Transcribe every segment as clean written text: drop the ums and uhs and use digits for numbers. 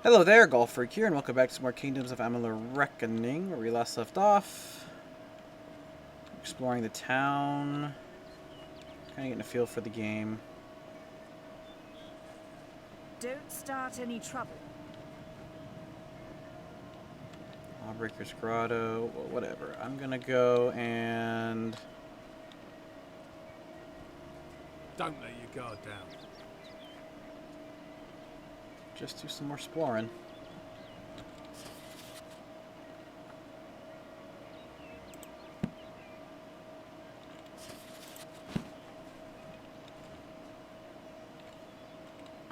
Hello there, Golf Freak here, and welcome back to some more Kingdoms of Amalur Reckoning, where we last left off. Exploring the town. Kind of getting a feel for the game. Don't start any trouble. Lawbreaker's Grotto, well, whatever. I'm gonna go and... Don't let your guard down. just do some more exploring.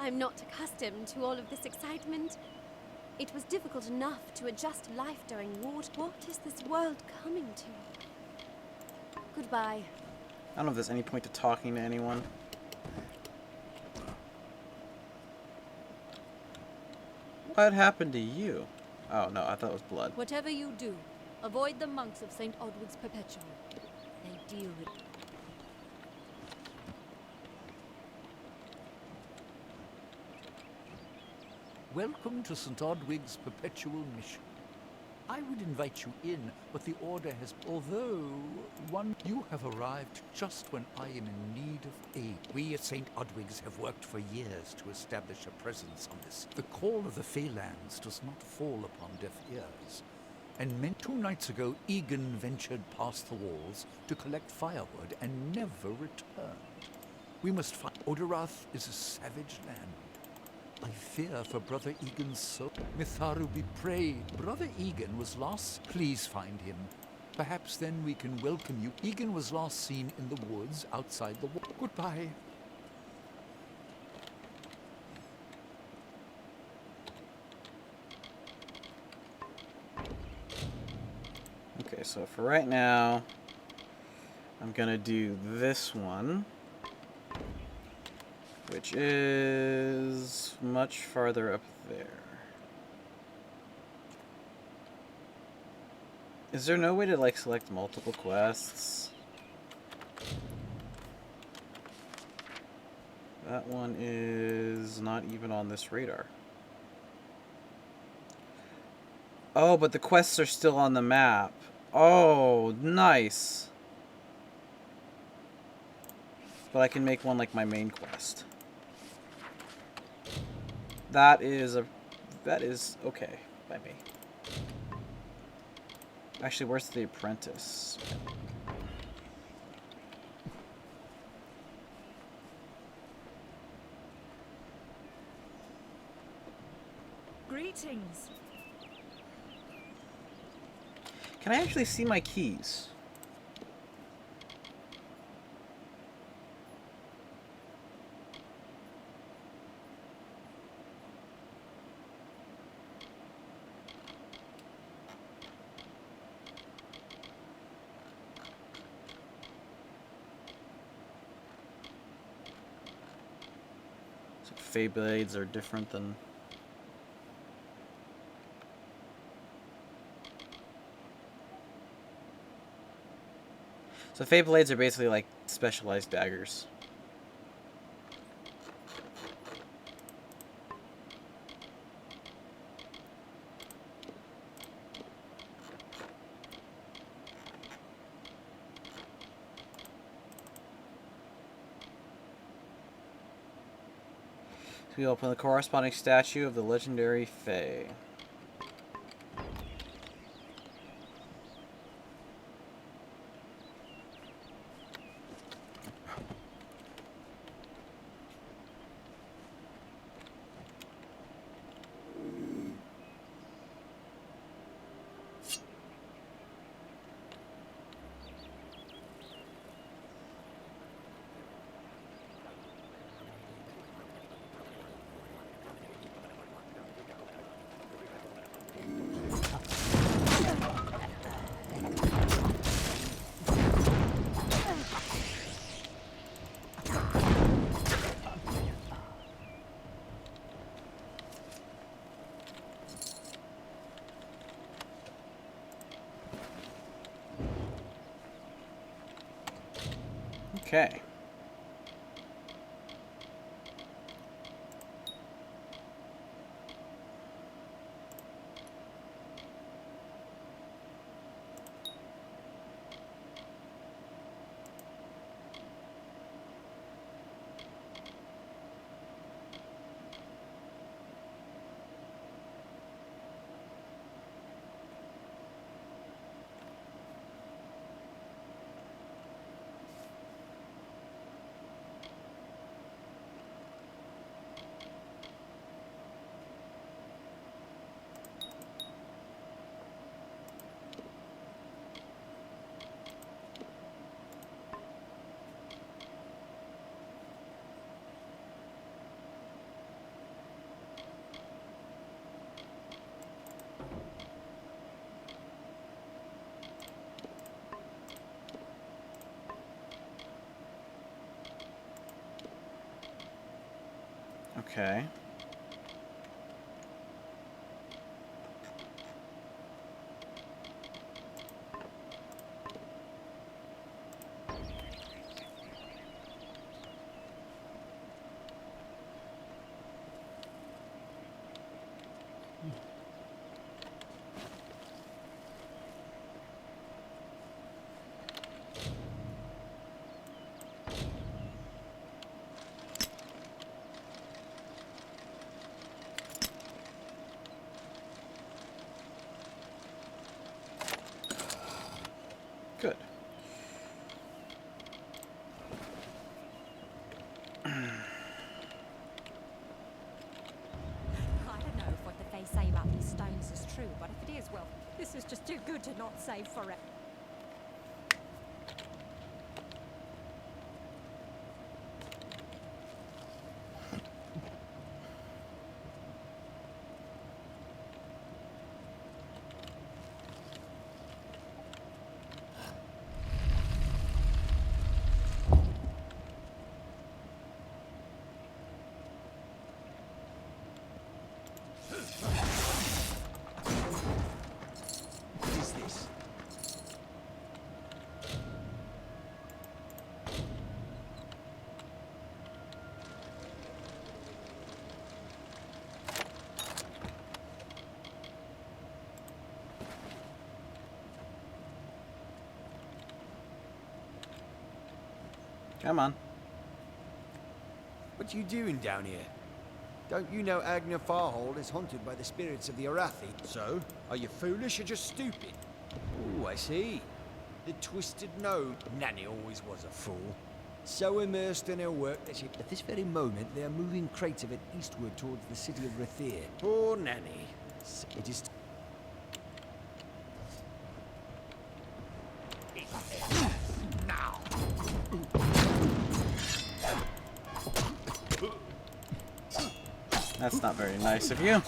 I'm not accustomed to all of this excitement. It was difficult enough to adjust to life during war. What is this world coming to? Goodbye. I don't know if there's any point to talking to anyone. What happened to you? Oh, no, I thought it was blood. Whatever you do, avoid the monks of St. Odwig's Perpetual. They deal with... Welcome to St. Odwig's Perpetual Mission. I would invite you in, but the order has... You have arrived just when I am in need of aid. We at St. Odwig's have worked for years to establish a presence on this. The call of the Phalanx does not fall upon deaf ears. And 2 nights ago, Egan ventured past the walls to collect firewood and never returned. We must find... Odorath is a savage land. I fear for Brother Egan's soul. Mitharu be prayed. Brother Egan was last... Please find him. Perhaps then we can welcome you. Egan was last seen in the woods outside the wall. Goodbye. Okay, so for right now, I'm gonna do this one, which is much farther up there. Is there no way to, like, select multiple quests? That one is not even on this radar. Oh, but the quests are still on the map. Oh, nice. But I can make one like my main quest. That is okay by me. Actually, where's the apprentice? Greetings. Can I actually see my keys? Fey blades are different than... So Fey blades are basically like specialized daggers. We open the corresponding statue of the legendary Fey. Okay. Okay. Good. I don't know if what they say about these stones is true, but if it is, well, this is just too good to not save forever. What is this? Come on. What are you doing down here? Don't you know Agner Farhold is haunted by the spirits of the Arathi? So, are you foolish or just stupid? Oh, I see. The twisted gnome. Nanny always was a fool. So immersed in her work that she... At this very moment, they are moving crates of it eastward towards the city of Rathir. Poor Nanny. It is... Now! That's not very nice of you.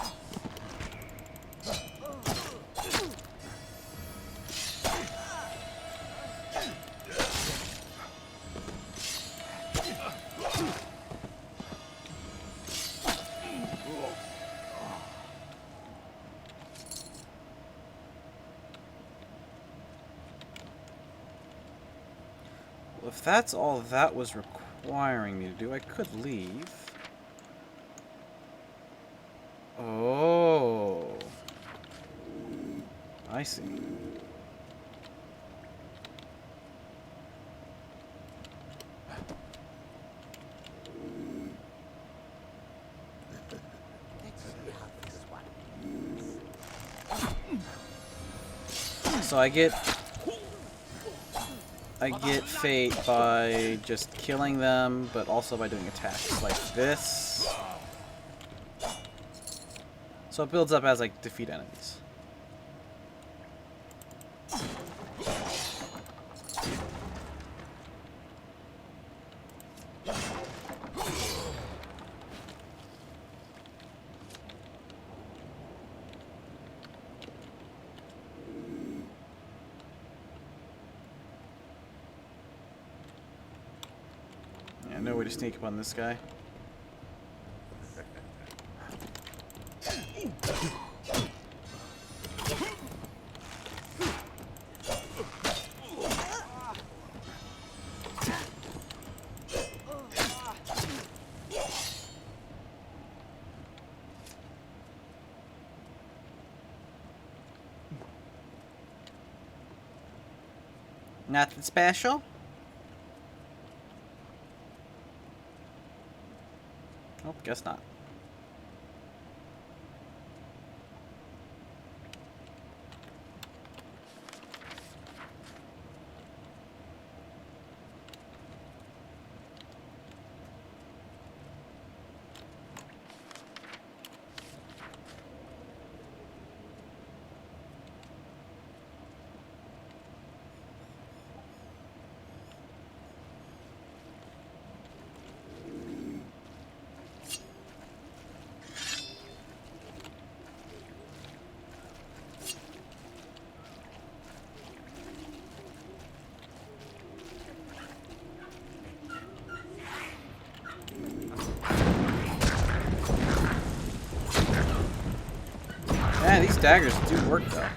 Well, if that's all that was requiring me to do, I could leave. Oh. I see. So I get fate by just killing them, but also by doing attacks like this. So it builds up as I defeat enemies. Yeah, no way to sneak up on this guy. Nothing special? Nope, guess not. Man, these daggers do work though.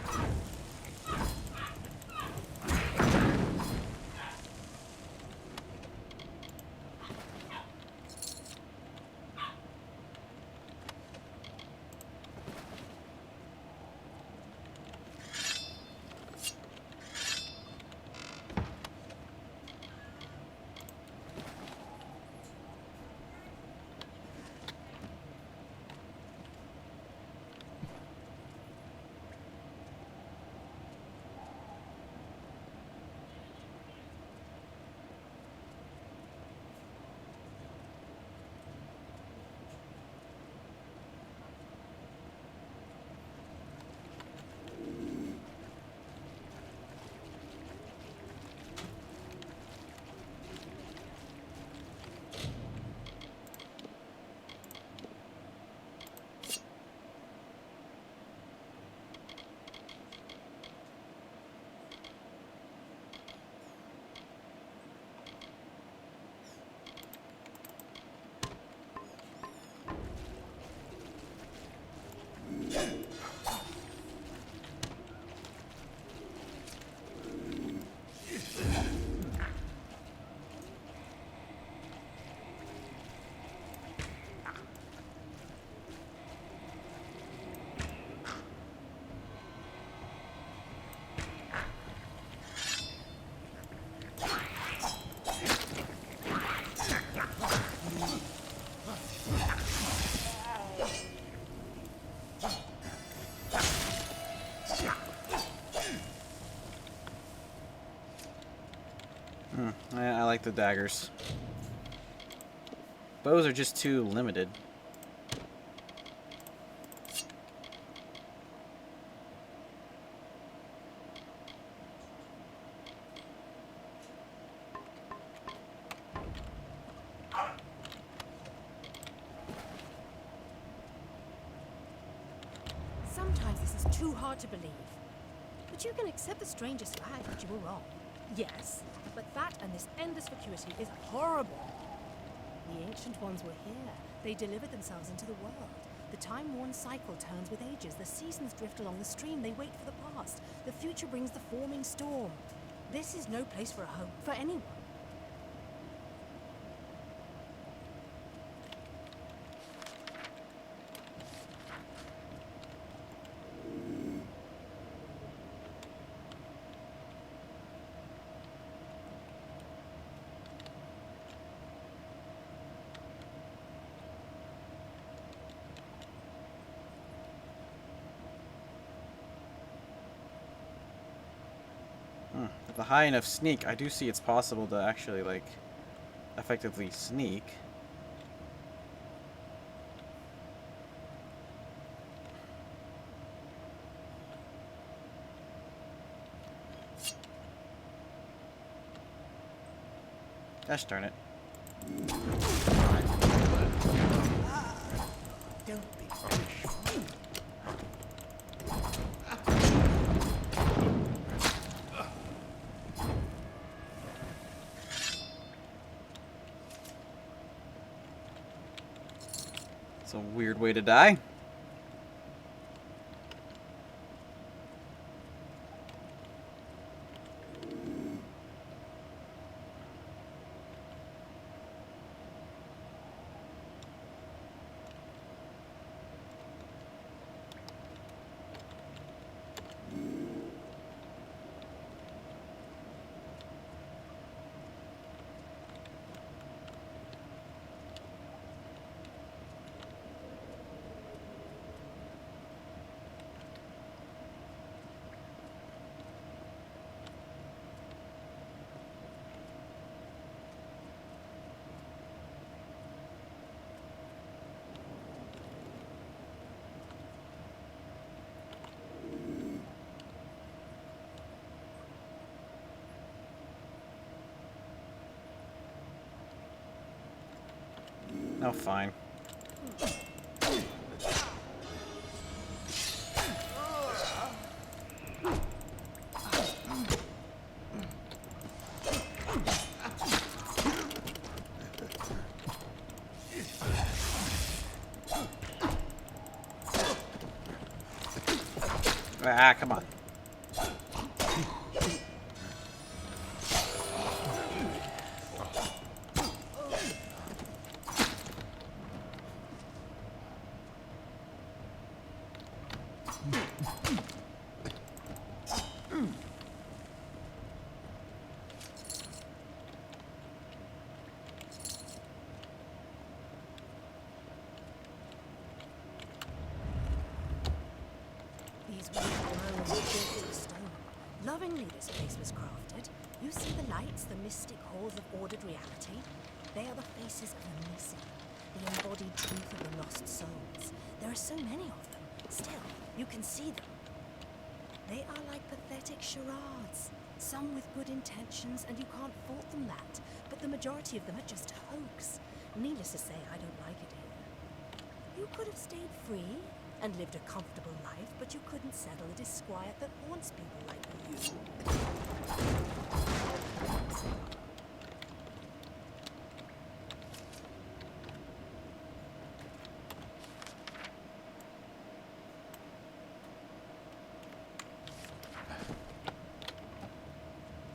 I like the daggers. Bows are just too limited. Sometimes this is too hard to believe. But you can accept the strangest fact that you were wrong. Yes, but that and this endless vacuity is horrible. The ancient ones were here. They delivered themselves into the world. The time-worn cycle turns with ages. The seasons drift along the stream. They wait for the past. The future brings the forming storm. This is no place for a home, for anyone. With a high enough sneak, I do see it's possible to actually, like, effectively sneak. Gosh darn it. Don't be foolish. It's a weird way to die. Oh, fine. Ah, come on. These were built of stone. Lovingly this place was crafted. You see the lights, the mystic halls of ordered reality? They are the faces of the missing, the embodied truth of the lost souls. There are so many of them. Still, you can see them. They are like pathetic charades. Some with good intentions, and you can't fault them that. But the majority of them are just a hoax. Needless to say, I don't like it here. You could have stayed free and lived a comfortable life, but you couldn't settle a disquiet that haunts people like you.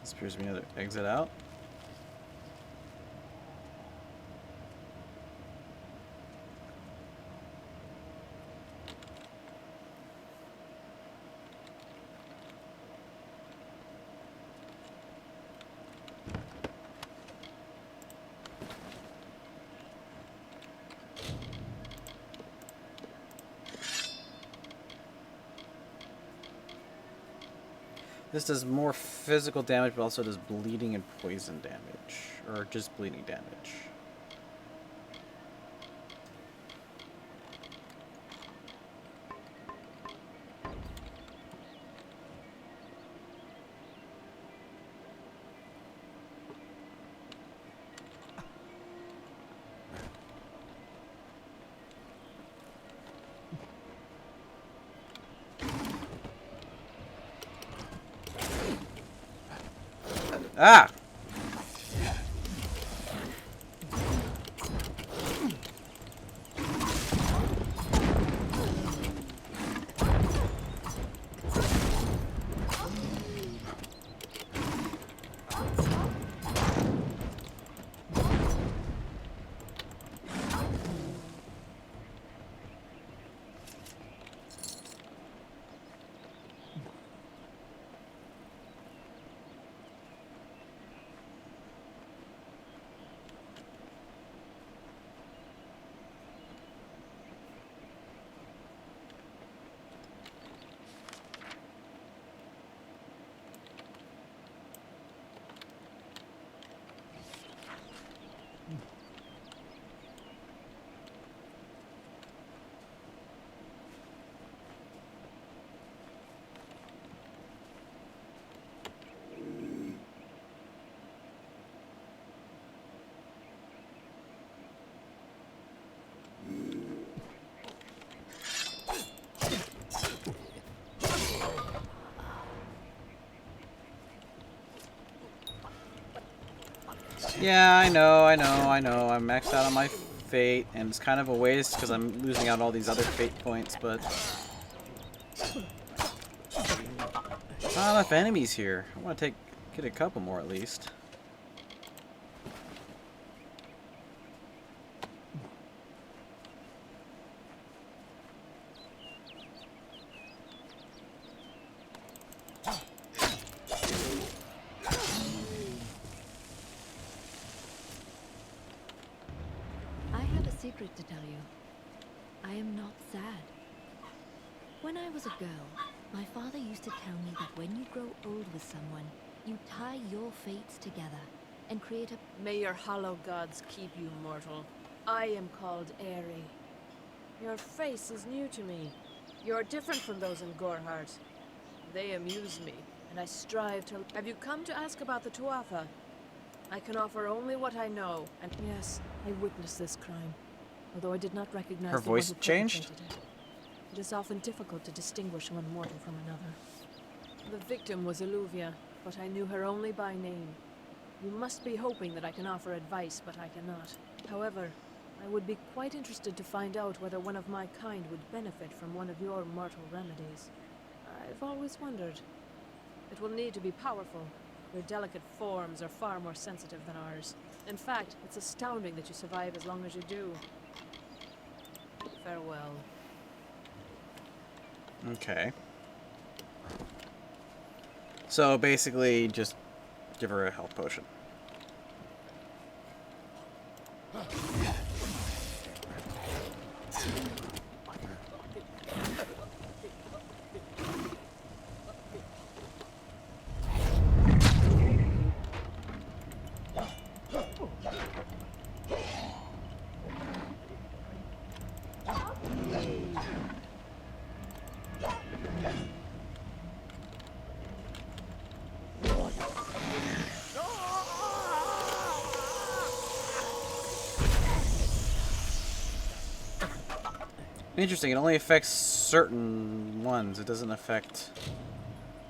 This appears to be another exit out. This does more physical damage, but also does bleeding and poison damage. Or just bleeding damage. Ah! Yeah, I know. I'm maxed out on my fate, and it's kind of a waste because I'm losing out all these other fate points, but... not enough enemies here. I want to get a couple more at least. Secret to tell you. I am not sad. When I was a girl, my father used to tell me that when you grow old with someone, you tie your fates together and create a... May your hollow gods keep you mortal. I am called Aerie. Your face is new to me. You're different from those in Gorhart. They amuse me, and I strive to... Have you come to ask about the Tuatha? I can offer only what I know, and yes, I witnessed this crime. Although I did not recognize her voice changed. It is often difficult to distinguish one mortal from another. The victim was Illuvia, but I knew her only by name. You must be hoping that I can offer advice, but I cannot. However, I would be quite interested to find out whether one of my kind would benefit from one of your mortal remedies. I've always wondered. It will need to be powerful. Your delicate forms are far more sensitive than ours. In fact, it's astounding that you survive as long as you do. Farewell. Okay. So basically, just give her a health potion. Interesting, it only affects certain ones. It doesn't affect,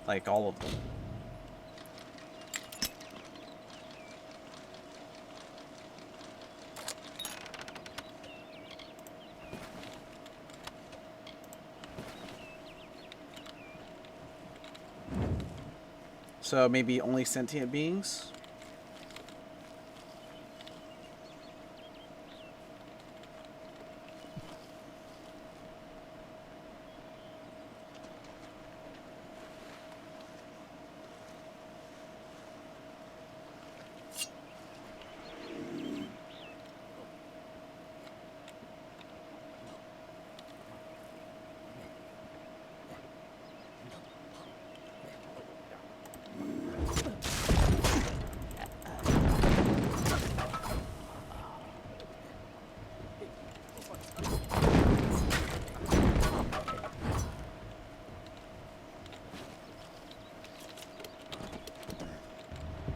like, all of them. So maybe only sentient beings?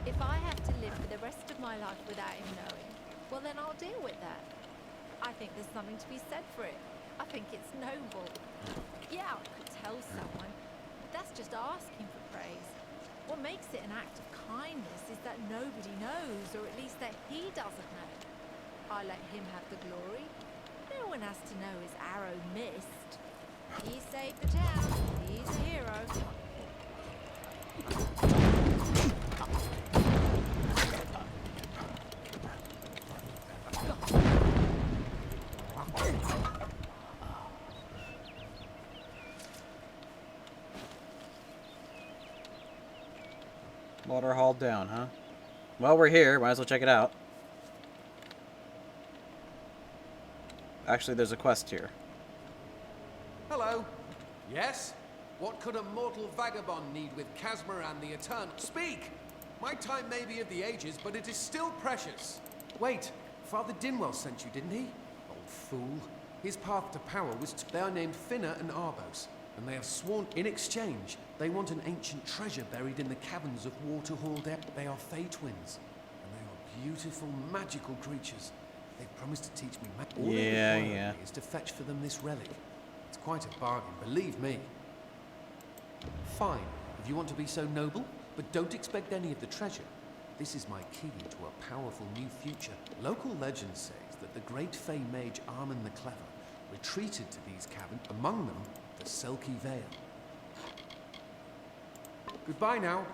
If I have to live for the rest of my life without him knowing, well then I'll deal with that. I think there's something to be said for it. I think it's noble. Yeah, I could tell someone, but that's just asking for praise. What makes it an act of kindness is that nobody knows, or at least that he doesn't know. I let him have the glory. No one has to know his arrow missed. He saved the town. He's a hero. Water hauled down, huh? Well, we're here. Might as well check it out. Actually, there's a quest here. Hello. Yes? What could a mortal vagabond need with Casmer and the Eternal? Speak! My time may be of the ages, but it is still precious. Wait, Father Dinwell sent you, didn't he? Old fool. His path to power was they are named Finna and Arbos, and they have sworn in exchange they want an ancient treasure buried in the caverns of Waterhall Depth. They are Fey twins, and they are beautiful, magical creatures. They've promised to teach me all they require of me is to fetch for them this relic. It's quite a bargain, believe me. Fine, if you want to be so noble, but don't expect any of the treasure. This is my key to a powerful new future. Local legend says that the great Fey mage Armin the Clever retreated to these caverns, among them the Selkie Vale. Goodbye now.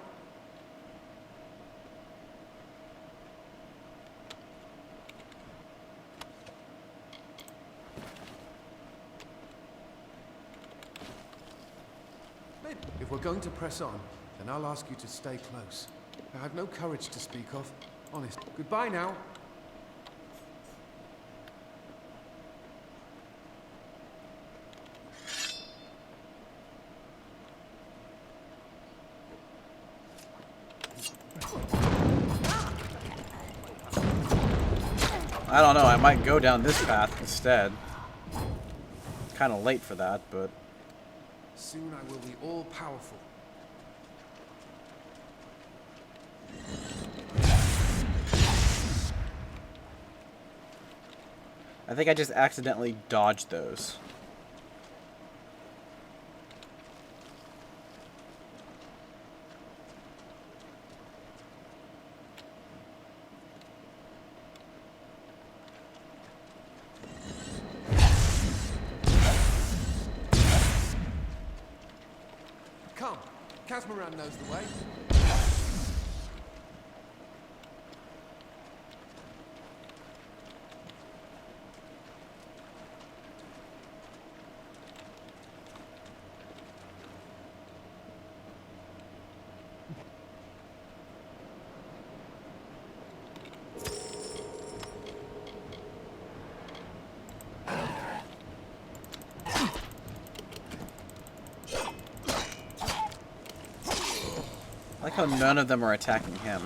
If we're going to press on, then I'll ask you to stay close. I have no courage to speak of. Honest. Goodbye now. I don't know, I might go down this path instead. Kind of late for that, but... Soon I will be all-powerful. I think I just accidentally dodged those. Come, Casmaran knows the way. I like how none of them are attacking him.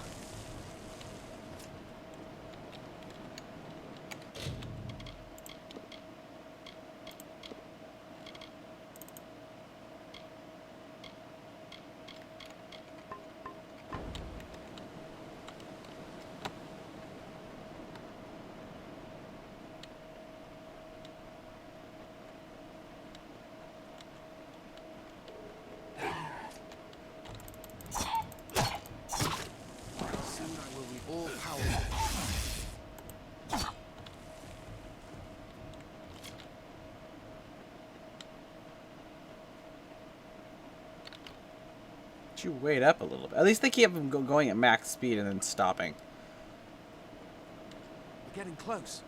Soon I will be all powerful. You wait up a little bit. At least they keep them going at max speed and then stopping. We're getting close.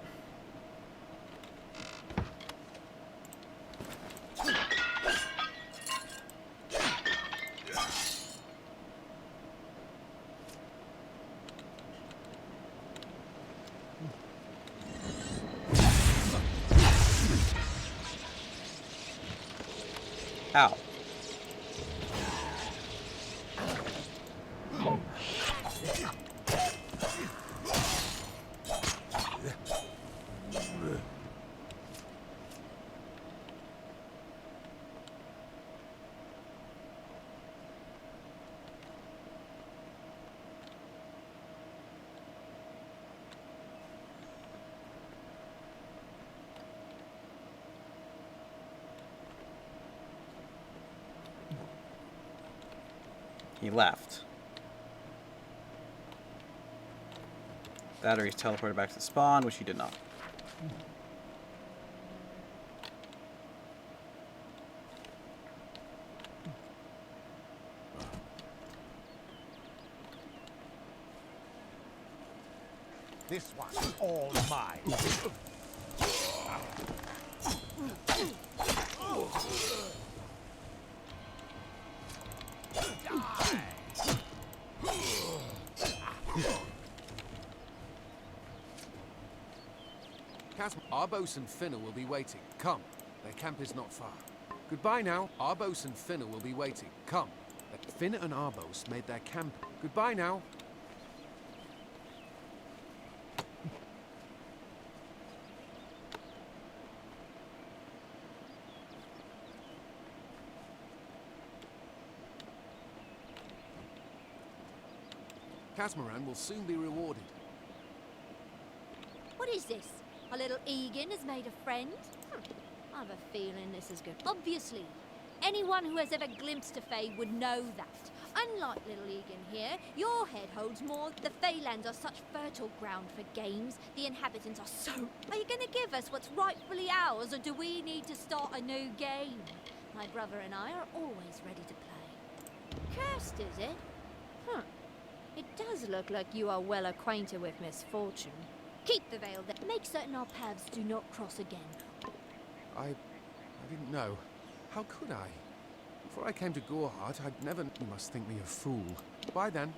Ow. He left. That or he's teleported back to the spawn, which he did not. This one's all mine. Casm, Arbos and Finna will be waiting. Come, their camp is not far. Goodbye now. Arbos and Finna will be waiting. Come. Finna and Arbos made their camp. Goodbye now. Casmaran will soon be rewarded. What is this? Our little Egan has made a friend? I have a feeling this is good. Obviously, anyone who has ever glimpsed a Fae would know that. Unlike little Egan here, your head holds more. The Feylands are such fertile ground for games. The inhabitants are so... Are you going to give us what's rightfully ours, or do we need to start a new game? My brother and I are always ready to play. Cursed, is it? Huh. It does look like you are well acquainted with misfortune. Keep the veil there. Make certain our paths do not cross again. I didn't know. How could I? Before I came to Gorhart, I'd never... You must think me a fool. Bye then.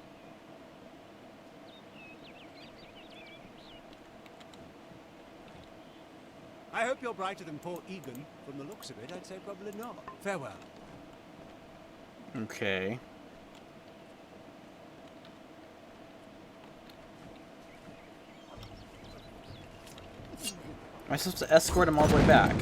I hope you're brighter than poor Egan. From the looks of it, I'd say probably not. Farewell. Okay. Am I supposed to escort him all the way back?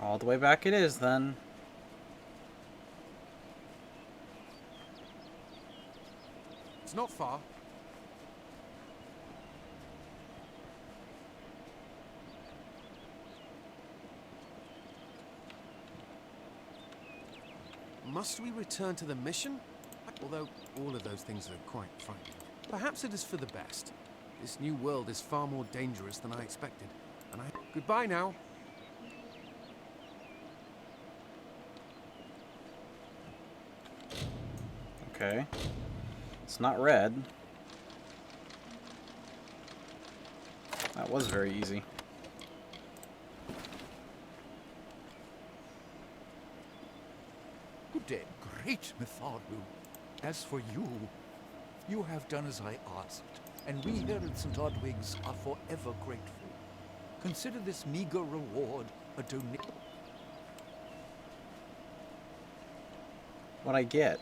All the way back it is, then. It's not far. Must we return to the mission? Although all of those things are quite frightening. Perhaps it is for the best. This new world is far more dangerous than I expected. And I... Goodbye now. Okay. It's not red. That was very easy. Good day, great Mithardu. As for you, you have done as I asked, and we here at St. Odwig's are forever grateful. Consider this meager reward a donation. What'd I get?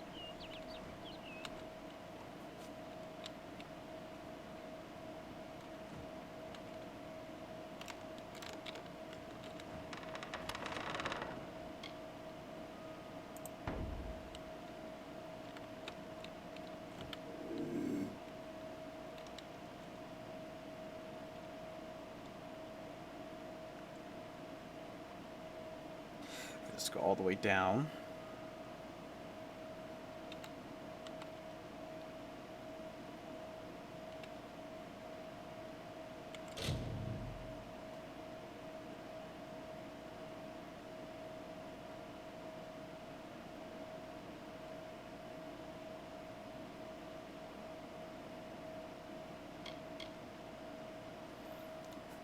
Let's go all the way down.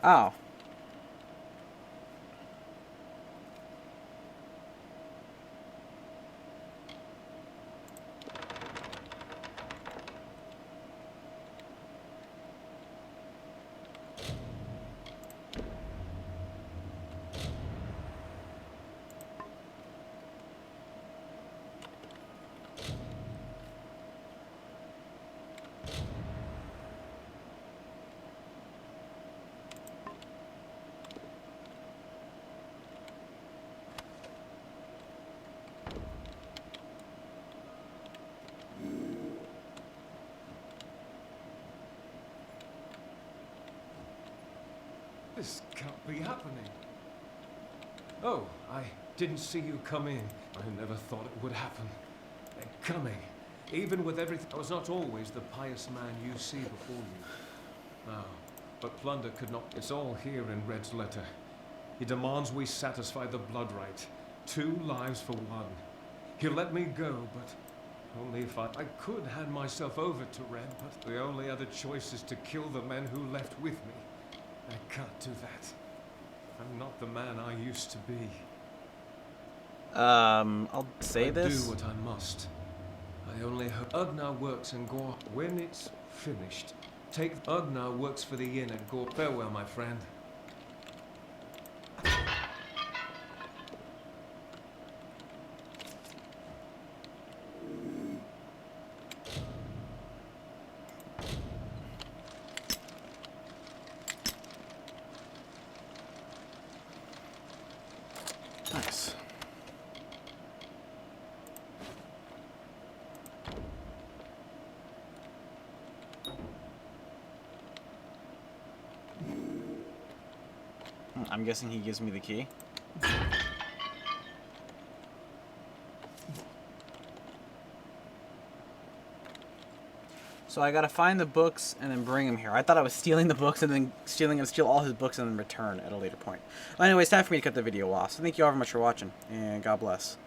Oh. This can't be happening. Oh, I didn't see you come in. I never thought it would happen. They're coming. Even with everything, I was not always the pious man you see before you. No, but plunder could not. It's all here in Red's letter. He demands we satisfy the blood right. 2 lives for 1. He'll let me go, but only if I could hand myself over to Red, but the only other choice is to kill the men who left with me. I can't do that. I'm not the man I used to be. I'll say this. I do what I must. I only hope Ugnar works in Gore. When it's finished, take Ugnar works for the inn at Gore. Farewell, my friend. Nice. I'm guessing he gives me the key. So I gotta find the books and then bring them here. I thought I was stealing the books and then steal all his books and then return at a later point. Well, anyway, it's time for me to cut the video off. So thank you all very much for watching, and God bless.